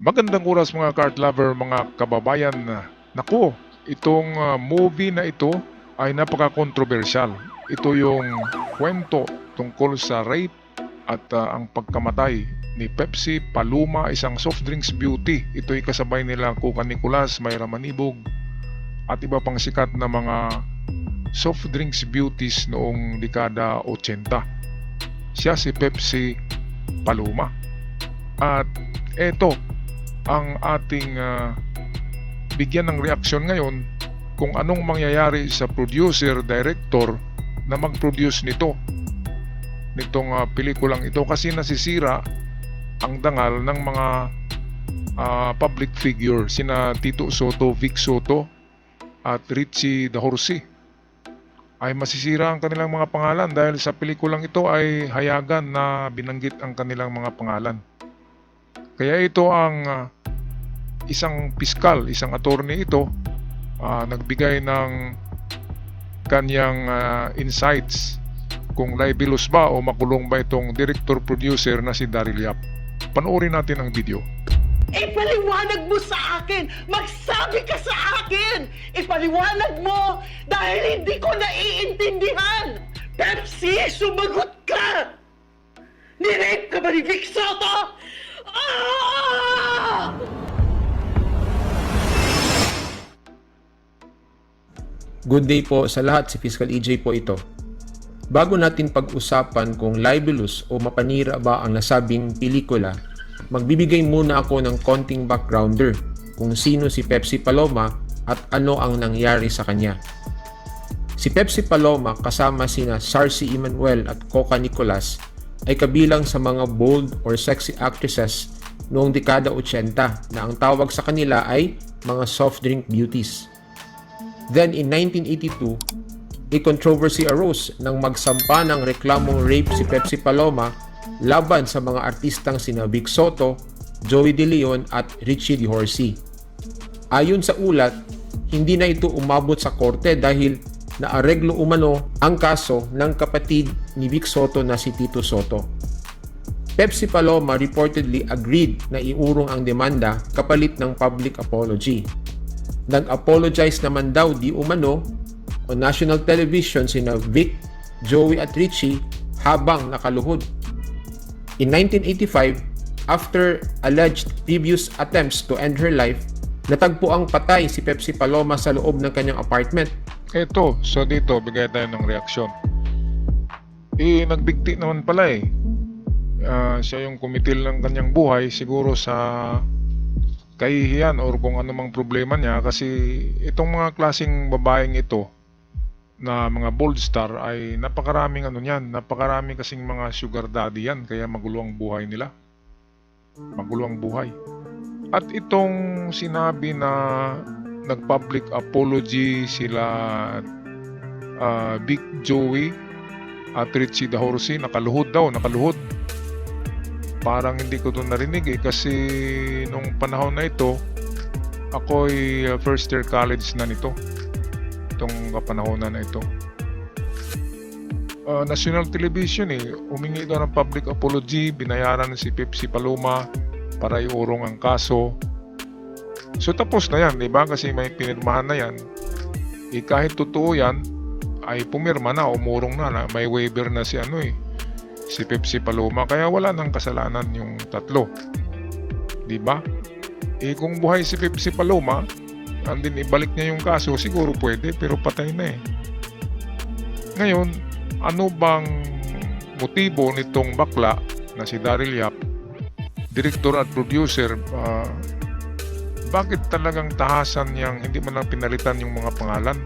Magandang oras mga cart lover, mga kababayan. Naku, itong movie na ito ay napaka-controversial. Ito yung kwento tungkol sa rape at ang pagkamatay ni Pepsi Paloma, isang soft drinks beauty. Ito'y kasabay nila Coca Nicolas, Mayra Manibog at iba pang sikat na mga soft drinks beauties noong dekada 80. Siya si Pepsi Paloma. At eto ang ating bigyan ng reaksyon ngayon kung anong mangyayari sa producer-director na mag-produce nitong pelikulang ito, kasi nasisira ang dangal ng mga public figure, sina Tito Soto, Vic Soto at Richie the Horsey. Ay masisira ang kanilang mga pangalan dahil sa pelikulang ito ay hayagan na binanggit ang kanilang mga pangalan. Kaya ito ang isang piskal, isang attorney ito, nagbigay ng kanyang insights kung libelous ba o makulong ba itong director-producer na si Daryl Yap. Panoorin natin ang video. Ipaliwanag mo sa akin! Magsabi ka sa akin! Ipaliwanag mo dahil hindi ko naiintindihan! Pepsi, sumagot ka! Nirape ka ba ni Vic Soto? Ah! Good day po sa lahat, si Fiscal EJ po ito. Bago natin pag-usapan kung libelous o mapanira ba ang nasabing pelikula, magbibigay muna ako ng konting backgrounder kung sino si Pepsi Paloma at ano ang nangyari sa kanya. Si Pepsi Paloma kasama sina Sarcy Emanuel at Coca Nicolas ay kabilang sa mga bold or sexy actresses noong dekada 80 na ang tawag sa kanila ay mga soft drink beauties. Then in 1982, a controversy arose nang magsampa ng reklamong rape si Pepsi Paloma laban sa mga artistang sina Vic Soto, Joey De Leon at Richie the Horsey. Ayon sa ulat, hindi na ito umabot sa korte dahil naareglo umano ang kaso ng kapatid ni Vic Soto na si Tito Soto. Pepsi Paloma reportedly agreed na iurong ang demanda kapalit ng public apology. Nag-apologize naman daw di umano on national television sina Vic, Joey at Richie habang nakaluhod. In 1985, after alleged previous attempts to end her life, natagpo ang patay si Pepsi Paloma sa loob ng kanyang apartment. Eto, so dito bigay tayo ng reaksyon. Nagbigti naman pala siya yung kumitil ng kanyang buhay siguro sa kahihiyan or kung anumang problema niya, kasi itong mga klaseng babaeng ito na mga bold star ay napakaraming napakarami kasing mga sugar daddy yan, kaya magulo ang buhay nila. Magulo ang buhay. At itong sinabi na nag-public apology sila Big Joey at Richie the Horsey, nakaluhod. Parang hindi ko ito narinig kasi nung panahon na ito, ako'y first year college na nito. Itong kapanahonan na ito. National Television humingi daw ng public apology, binayaran si Pepsi Paloma para iurong ang kaso. So tapos na yan, diba? Kasi may pinirmahan na yan. Kahit totoo yan, ay pumirma na, umurong na, may waiver na si si Pepsi Paloma, kaya wala nang kasalanan yung tatlo. Diba? Kung buhay si Pepsi Paloma, andin ibalik niya yung kaso, siguro pwede, pero patay na Ngayon, ano bang motibo nitong bakla na si Daryl Yap, director at producer? Bakit talagang tahasan niyang hindi man lang pinalitan yung mga pangalan?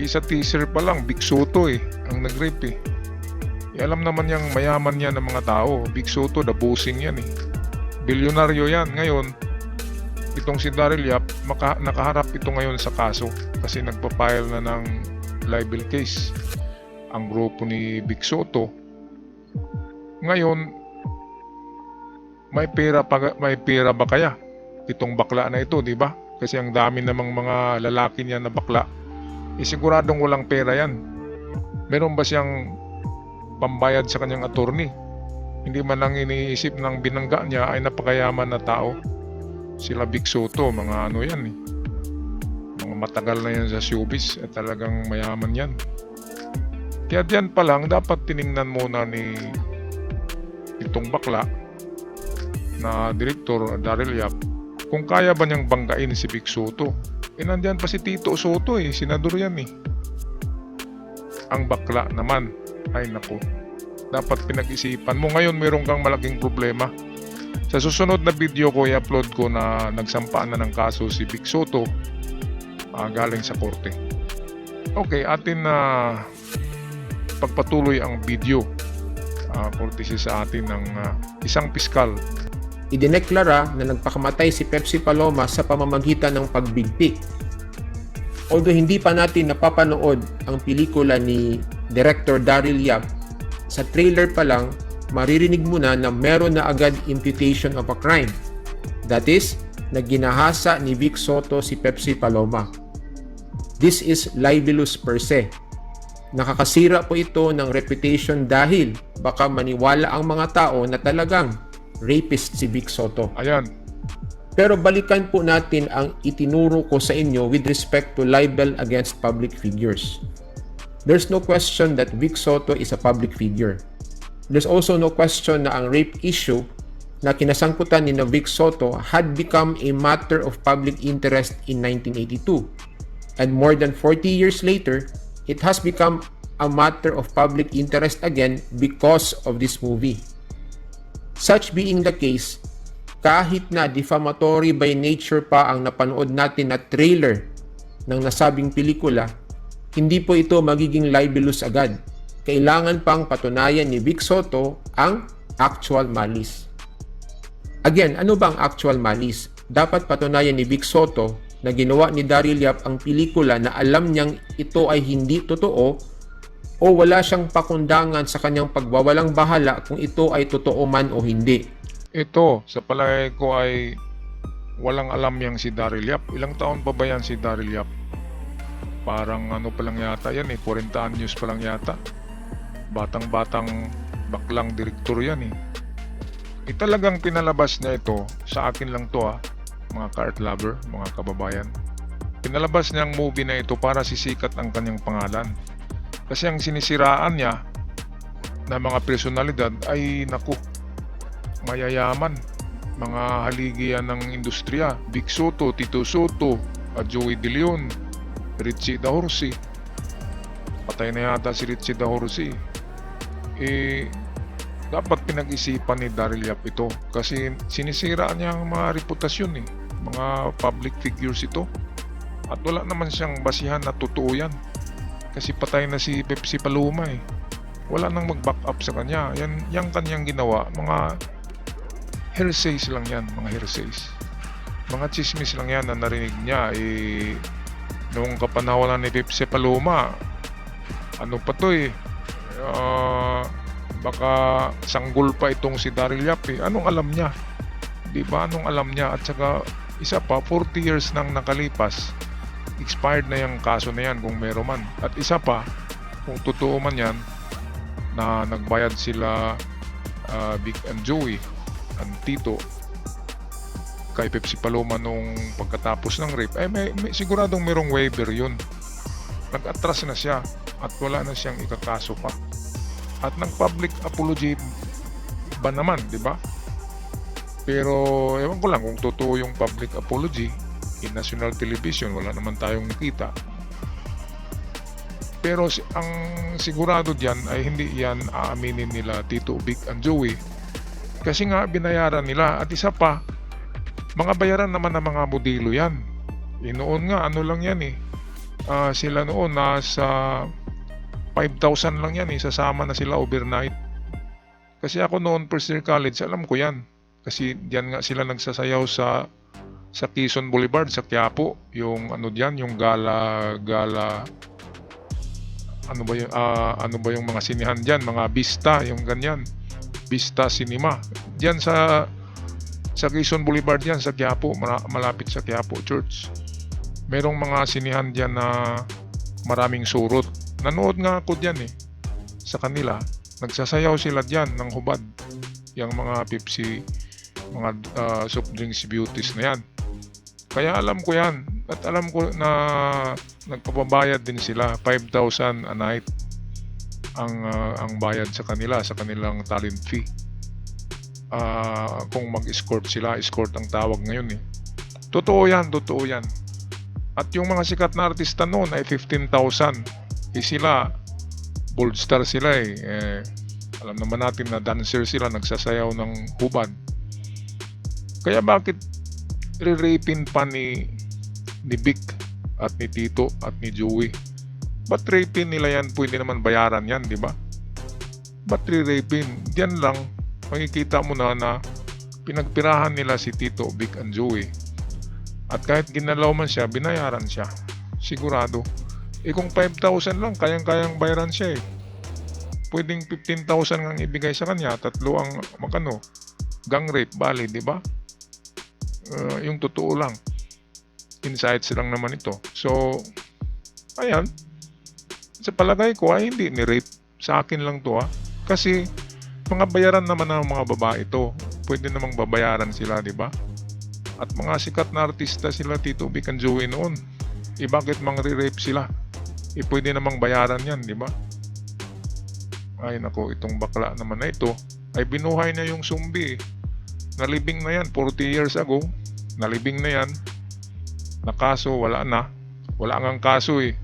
Sa teaser pa lang, Vic Soto ang nag-rape alam naman niyang mayaman yan ng mga tao. Vic Soto, the bossing yan bilyonaryo yan. Ngayon, itong si Daryl Yap, nakaharap ito ngayon sa kaso kasi nagpapile na ng libel case ang grupo ni Vic Soto. Ngayon, may pera ba kaya itong bakla na ito, di ba? Kasi ang dami namang mga lalaki niya na bakla, siguradong walang pera yan. Meron ba siyang pambayad sa kanyang attorney? Hindi man lang iniisip ng binangga niya ay napakayaman na tao. Sila Vic Soto, mga ano yan eh. Mga matagal na yan sa showbiz at talagang mayaman yan. Kaya diyan pa lang dapat tiningnan muna ni itong bakla na direktor Daryl Yap kung kaya ba niyang banggain si Vic Soto. Nandiyan pa si Tito Soto eh, senador yan eh. Ang bakla naman, ay naku, dapat pinag-isipan mo. Ngayon meron kang malaking problema. Sa susunod na video ko, i-upload ko na nagsampaan na ng kaso si Vic Soto galing sa korte. Okay, atin na pagpatuloy ang video. Courtesy sa atin ng isang piskal. Idineklara na nagpakamatay si Pepsi Paloma sa pamamagitan ng pagbigti. Although hindi pa natin napapanood ang pelikula ni Director Daryl Yap, sa trailer pa lang maririnig mo na meron na agad imputation of a crime. That is, na ginahasa ni Vic Soto si Pepsi Paloma. This is libelous per se. Nakakasira po ito ng reputation dahil baka maniwala ang mga tao na talagang rapist si Vic Soto. Ayan, Pero balikan po natin ang itinuro ko sa inyo with respect to libel against public figures. There's no question that Vic Soto is a public figure. There's also no question na ang rape issue na kinasangkutan ni Vic Soto had become a matter of public interest in 1982. And more than 40 years later, it has become a matter of public interest again because of this movie. Such being the case, kahit na defamatory by nature pa ang napanood natin na trailer ng nasabing pelikula, hindi po ito magiging libelous agad. Kailangan pang patunayan ni Vic Soto ang actual malice. Again, ano ba ang actual malice? Dapat patunayan ni Vic Soto na ginawa ni Daryl Yap ang pelikula na alam niyang ito ay hindi totoo o wala siyang pakundangan sa kanyang pagwawalang bahala kung ito ay totoo man o hindi. ito sa palagay ko ay walang alam yang si Daryl Yap. Ilang taon pa ba yan si Daryl Yap? Parang ano pa lang yata yan eh, 40 anyos pa lang yata. Batang-batang baklang direktor yan eh. Talagang pinalabas niya ito, sa akin lang to mga ka-art lover, mga kababayan. Pinalabas niya ang movie na ito para sisikat ang kanyang pangalan. Kasi ang sinisiraan niya na mga personalidad ay naku, mayayaman, mga haligian ng industriya. Vic Soto, Tito Soto, Joey De Leon, Richie Dahorsi. Patay na yata si Richie Dahorsi. Dapat pinag-isipan ni Daryl Yap ito kasi sinisira niya ang mga reputasyon mga public figures ito, at wala naman siyang basihan na totoo yan kasi patay na si Pepsi Paloma wala nang mag-back up sa kanya. Yan kanyang ginawa, mga hearsays lang yan, mga hearsays, mga chismis lang yan na narinig niya noong kapanahonan ni Pepsi Paloma. Ano pa to baka sanggol pa itong si Daryl Yap Anong alam niya? Diba? Anong alam niya? At saka isa pa, 40 years nang nakalipas, expired na yung kaso na yan kung meron man. At isa pa, kung totoo man yan na nagbayad sila Vic and Joey ang Tito kay Pepsi Paloma nung pagkatapos ng rape, may siguradong merong waiver yun. Nag-atras na siya at wala na siyang ikakaso pa. At ng public apology ba naman, di ba? Pero ewan ko lang kung totoo yung public apology in national television, wala naman tayong nakita. Pero ang sigurado diyan ay hindi yan aaminin nila Tito, Vic and Joey kasi nga binayaran nila. At isa pa, mga bayaran naman ng mga modelo yan. Noon nga ano lang yan sila noon nasa 5,000 lang yan sasama na sila overnight. Kasi ako noon first year college, alam ko yan kasi diyan nga sila nagsasayaw sa Quezon Boulevard sa Quiapo, yung ano diyan, yung gala ano ba yung mga sinihan diyan, mga Vista, yung ganyan, Vista Cinema diyan sa Quezon Boulevard yan sa Quiapo, malapit sa Quiapo Church. Merong mga sinihan diyan na maraming surot. Nanood nga ako diyan sa kanila. Nagsasayaw sila diyan ng hubad. Yung mga Pepsi mga soft drinks beauties na yan. Kaya alam ko yan, at alam ko na nagpapabayad din sila, 5,000 a night ang bayad sa kanila, sa kanilang talent fee. Kung mag-escort sila, escort ang tawag ngayon eh. Totoo yan. At yung mga sikat na artista noon ay 15,000. Sila, bold star sila eh. Alam naman natin na dancer sila, nagsasayaw ng hubad. Kaya bakit re-rapin pa ni Vic at ni Tito at ni Joey? Ba't rapin nila yan? Pwede naman bayaran yan, di ba? Ba't re-rapin? Diyan lang, makikita mo na pinagpirahan nila si Tito, Vic and Joey. At kahit ginalaw man siya, binayaran siya. Sigurado. Kung 5,000 lang, kayang-kayang bayaran siya eh. Pwedeng 15,000 ang ibigay sa kanya, 3 ang makano. Gang rape, bali, di ba? Yung totoo lang. Insights lang naman ito. So, ayan. Sa palagay ko ay hindi ni-rape. Sa akin lang to Kasi, mga bayaran naman ng mga babae ito. Pwede namang babayaran sila, di ba? At mga sikat na artista sila, Tito, Vic and Joey noon. Bakit mga re-rape sila? Pwede namang bayaran yan, di ba? Ay nako, itong bakla naman na ito ay binuhay na yung zombie. Nalibing na yan 40 years ago. Nalibing na yan. Nakaso, wala na. Wala ngang kaso eh.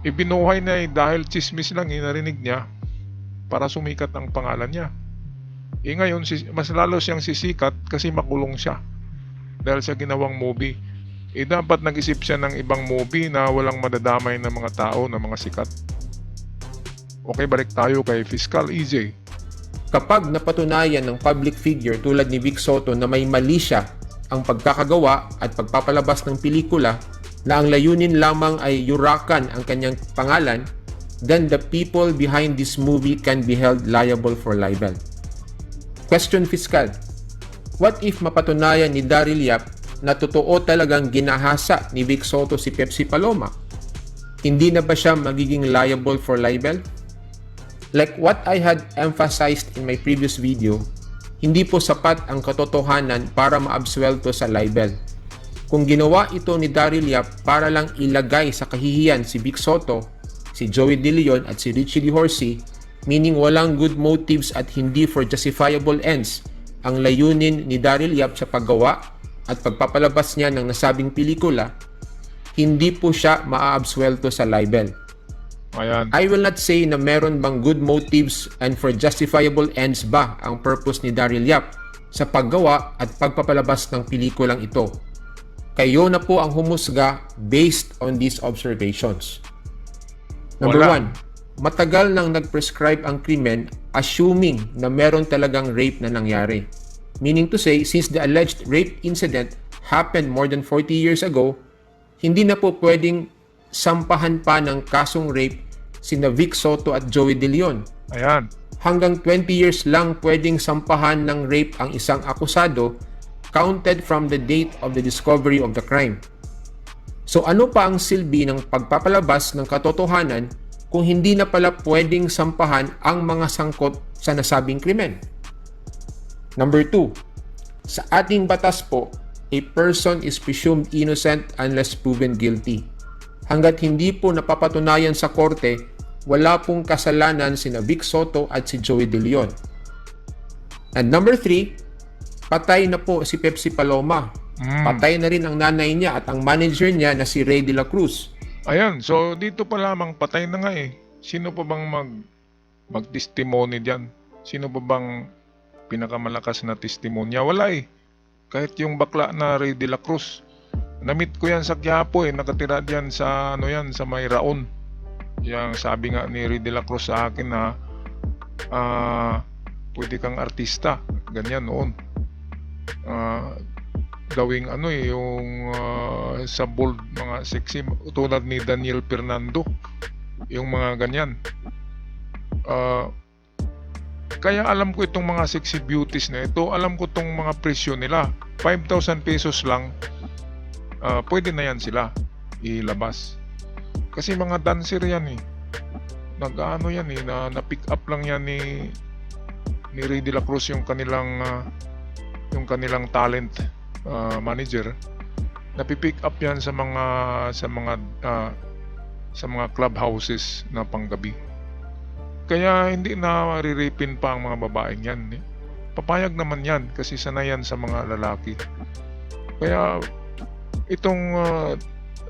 Ibinuhay na dahil chismis lang narinig niya para sumikat ang pangalan niya. Ngayon, mas lalo siyang sisikat kasi makulong siya dahil sa ginawang movie. Dapat nag-isip siya ng ibang movie na walang madadamay ng mga tao, ng mga sikat. Okay, balik tayo kay Fiscal EJ. Kapag napatunayan ng public figure tulad ni Vic Soto na may mali siya ang pagkakagawa at pagpapalabas ng pelikula na ang layunin lamang ay yurakan ang kanyang pangalan, then the people behind this movie can be held liable for libel. Question, Fiscal. What if mapatunayan ni Daryl Yap na totoo talagang ginahasa ni Vic Soto si Pepsi Paloma? Hindi na ba siya magiging liable for libel? Like what I had emphasized in my previous video, hindi po sapat ang katotohanan para maabsuelto sa libel. Kung ginawa ito ni Daryl Yap para lang ilagay sa kahihiyan si Vic Soto, si Joey De Leon at si Richie De Horsey, meaning walang good motives at hindi for justifiable ends ang layunin ni Daryl Yap sa paggawa at pagpapalabas niya ng nasabing pelikula, hindi po siya maaabsuelto sa libel. Ayan. I will not say na meron bang good motives and for justifiable ends ba ang purpose ni Daryl Yap sa paggawa at pagpapalabas ng pelikulang ito. Kayo na po ang humusga based on these observations. Number Wala. 1, matagal nang nag-prescribe ang krimen assuming na meron talagang rape na nangyari. Meaning to say, since the alleged rape incident happened more than 40 years ago, hindi na po pwedeng sampahan pa ng kasong rape sina Vic Soto at Joey De Leon. Ayan. Hanggang 20 years lang pwedeng sampahan ng rape ang isang akusado counted from the date of the discovery of the crime. So ano pa ang silbi ng pagpapalabas ng katotohanan kung hindi na pala pwedeng sampahan ang mga sangkot sa nasabing krimen? Number 2, sa ating batas po, a person is presumed innocent unless proven guilty. Hanggat hindi po napapatunayan sa korte, wala pong kasalanan sina Vic Soto at si Joey De Leon. And number 3, patay na po si Pepsi Paloma. Patay na rin ang nanay niya at ang manager niya na si Ray De La Cruz. Ayan, so dito pa lamang patay na nga eh. Sino pa bang mag-testimony diyan? Sino pa bang pinakamalakas na testimonya? Wala eh. Kahit yung bakla na Ray De La Cruz. Namit ko yan sa Quiapo eh. Nakatira diyan sa sa may Raon. Yang sabi nga ni Ray De La Cruz sa akin na pwede kang artista. Ganyan noon. Gawing yung sa bold mga sexy tulad ni Daniel Fernando, yung mga ganyan. Kaya alam ko itong mga sexy beauties na ito, alam ko itong mga presyo nila, 5,000 pesos lang, pwede na yan sila ilabas kasi mga dancer yan eh, yan eh, na pick up lang yan ni Ray De La Cruz yung kanilang yung kanilang talent manager, napipick up yan sa mga clubhouses na panggabi. Kaya hindi na riripin pa ang mga babaeng yan. Papayag naman yan kasi sanayan sa mga lalaki. Kaya itong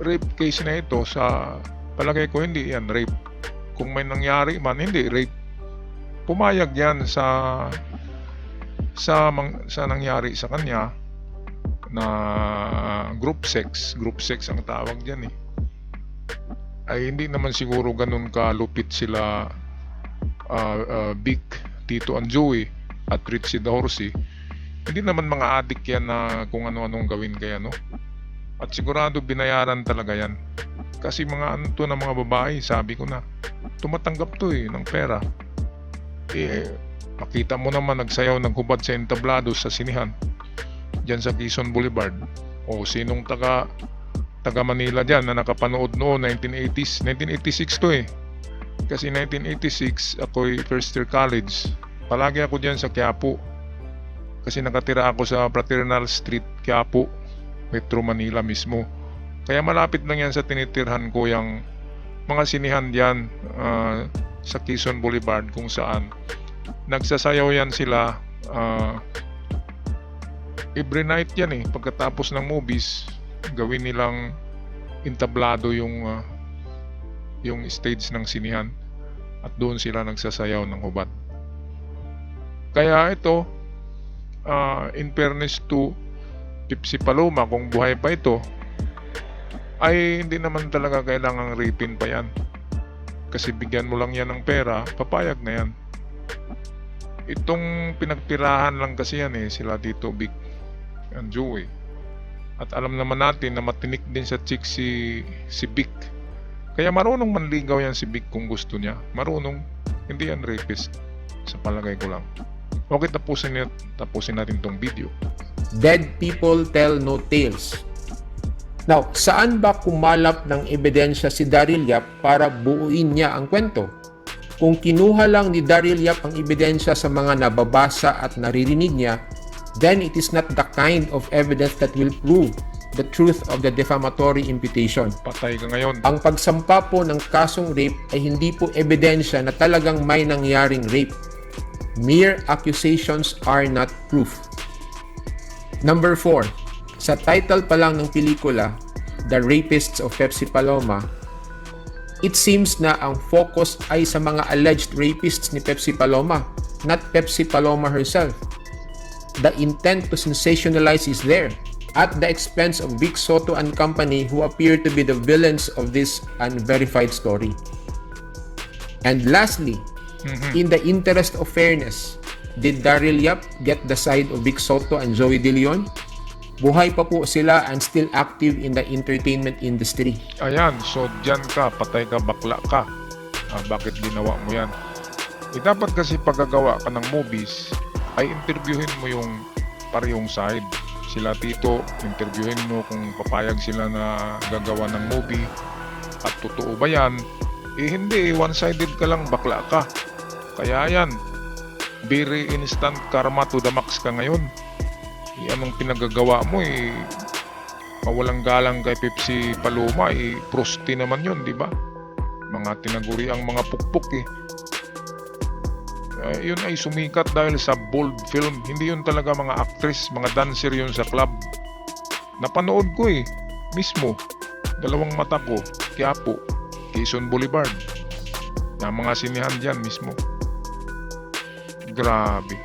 rape case na ito, sa palagay ko hindi yan rape. Kung may nangyari man, hindi rape. Pumayag yan sa nangyari sa kanya na group sex ang tawag diyan ay hindi naman siguro ganun kalupit sila Vic, Tito and Joey at Richie Dorsey. Hindi naman mga adik yan na kung ano-anong gawin kaya, no? At sigurado binayaran talaga yan. Kasi mga ano to na mga babae, sabi ko na, tumatanggap to ng pera. Makita mo naman nagsayaw naghubad sa entablado sa sinihan diyan sa Quezon Boulevard. O sinong taga Manila diyan na nakapanood noon 1986 to kasi 1986 ako'y first year college. Palagi ako diyan sa Quiapo kasi nakatira ako sa Fraternal Street, Quiapo, Metro Manila mismo. Kaya malapit lang yan sa tinitirhan ko yung mga sinihan diyan sa Quezon Boulevard kung saan nagsasayaw yan sila every night yan pagkatapos ng movies gawin nilang entablado yung stage ng sinihan at doon sila nagsasayaw ng hubad. Kaya ito in fairness to Pepsi Paloma, kung buhay pa ito, ay hindi naman talaga kailangang rapin pa yan kasi bigyan mo lang yan ng pera, papayag na yan. Itong pinagtirahan lang kasi yan sila Tito Vic and Joey. At alam naman natin na matinik din sa chick si Vic. Kaya marunong manligaw yan si Vic kung gusto niya. Marunong, hindi yan rapist sa palagay ko lang. Okay, tapusin natin tong video. Dead people tell no tales. Now, saan ba kumalap ng ebidensya si Daryl Yap para buuin niya ang kwento? Kung kinuha lang ni Daryl Yap ang ebidensya sa mga nababasa at naririnig niya, then it is not the kind of evidence that will prove the truth of the defamatory imputation. Patay ka ngayon. Ang pagsampa po ng kasong rape ay hindi po ebidensya na talagang may nangyaring rape. Mere accusations are not proof. Number 4. Sa title pa lang ng pelikula, The Rapists of Pepsi Paloma, it seems na ang focus ay sa mga alleged rapists ni Pepsi Paloma, not Pepsi Paloma herself. The intent to sensationalize is there, at the expense of Vic Soto and company who appear to be the villains of this unverified story. And lastly, in the interest of fairness, did Daryl Yap get the side of Vic Soto and Joey De Leon? Buhay pa po sila and still active in the entertainment industry. Ayan, so dyan ka, patay ka, bakla ka. Bakit ginawa mo yan? Dapat kasi pagagawa ka ng movies, ay interviewin mo yung parehong side. Sila Tito, interviewin mo kung papayag sila na gagawa ng movie at totoo ba yan. Hindi, one-sided ka lang, bakla ka. Kaya yan, very instant karma to the max ka ngayon. Anong pinagagawa mo mawalang galang kay Pepsi Paloma, prosti naman yun, di ba? Mga tinaguri ang mga pukpuk yun ay sumikat dahil sa bold film. Hindi yun talaga mga actress, mga dancer yun sa club. Napanood ko mismo, dalawang mata ko, Quiapo, Quezon Boulevard, na mga sinihan dyan mismo. Grabe.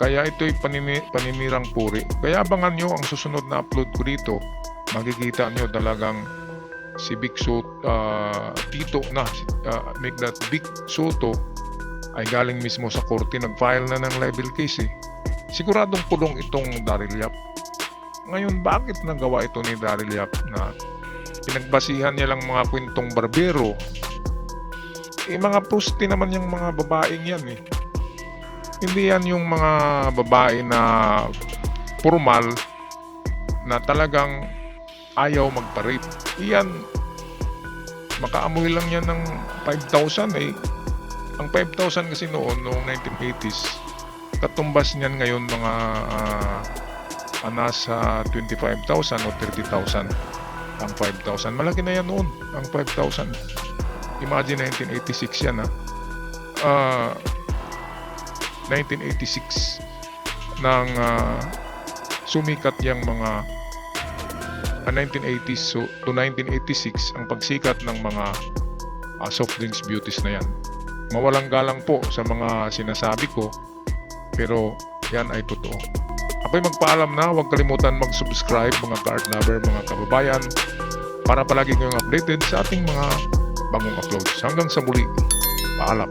Kaya ito'y paninirang puri. Kaya abangan nyo ang susunod na upload ko dito. Makikita nyo talagang si Vic Soto, Tito na, make that Vic Soto ay galing mismo sa korte, nag-file na ng libel case Siguradong kulong itong Daryl Yap. Ngayon, bakit nagawa ito ni Daryl Yap na pinagbasihan niya lang mga kwentong barbero? Mga prosti naman yung mga babaeng yan Hindi yan yung mga babae na formal na talagang ayaw magpa-rape. Iyan, makaamoy lang yan ng 5,000 Ang 5,000 kasi noong 1980s, katumbas niyan ngayon mga nasa 25,000 o 30,000 ang 5,000. Malaki na yan noon, ang 5,000. Imagine 1986 yan 1986 nang sumikat yung mga 1980s to 1986 ang pagsikat ng mga soft drinks beauties na yan. Mawalang galang po sa mga sinasabi ko, pero yan ay totoo. Ako'y magpaalam na, huwag kalimutan mag-subscribe mga ka-art lover, mga kababayan, para palagi kayong updated sa ating mga bagong uploads. Hanggang sa muli, paalam.